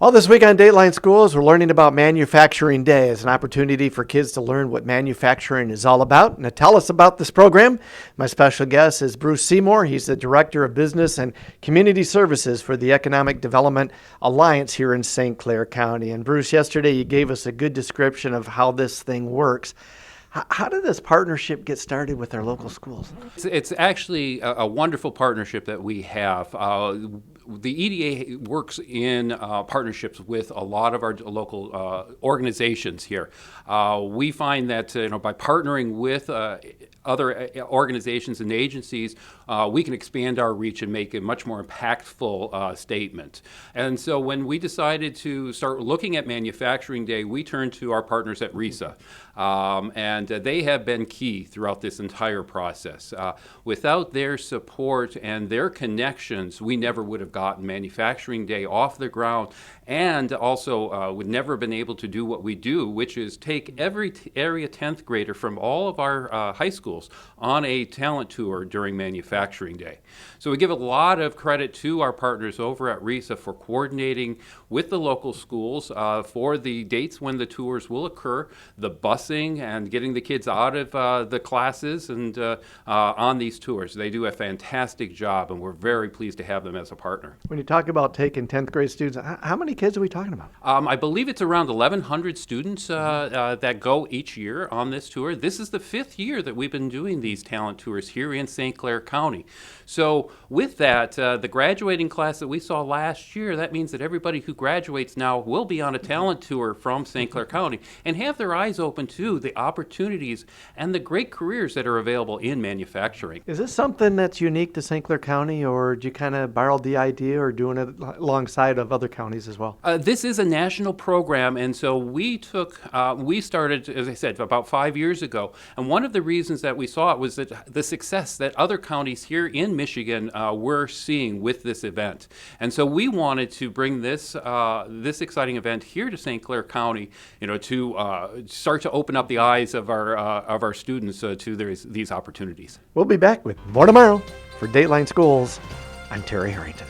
Well, this week on Dateline Schools, we're learning about Manufacturing Day as an opportunity for kids to learn what manufacturing is all about. And to tell us about this program, my special guest is Bruce Seymore. He's the Director of Business and Community Services for the Economic Development Alliance here in St. Clair County. And Bruce, yesterday you gave us a good description of how this thing works. How did this partnership get started with our local schools? It's actually a wonderful partnership that we have. The EDA works in partnerships with a lot of our local organizations here. We find that by partnering with other organizations and agencies, we can expand our reach and make a much more impactful statement. And so when we decided to start looking at Manufacturing Day, we turned to our partners at SCCRESA. And they have been key throughout this entire process. Without their support and their connections, we never would have gotten Manufacturing Day off the ground, and also would never have been able to do what we do, which is take every area 10th grader from all of our high schools on a talent tour during Manufacturing Day. So we give a lot of credit to our partners over at SCCRESA for coordinating with the local schools for the dates when the tours will occur, the busing and getting the kids out of the classes and on these tours. They do a fantastic job, and we're very pleased to have them as a partner. When you talk about taking 10th grade students, how many kids are we talking about? I believe it's around 1,100 students that go each year on this tour. This is the 5th year that we've been doing these talent tours here in St. Clair County. So with that, the graduating class that we saw last year, that means that everybody who graduates now will be on a talent tour from St. Clair County and have their eyes open to the opportunities and the great careers that are available in manufacturing. Is this something that's unique to St. Clair County, or did you kind of borrow the idea or doing it alongside of other counties as well? This is a national program, and so we started, as I said, about 5 years ago. And one of the reasons that we saw it was that the success that other counties here in Michigan were seeing with this event. And so we wanted to bring this exciting event here to St. Clair County, to start to open up the eyes of our students to these opportunities. We'll be back with more tomorrow. For Dateline Schools, I'm Terry Harrington.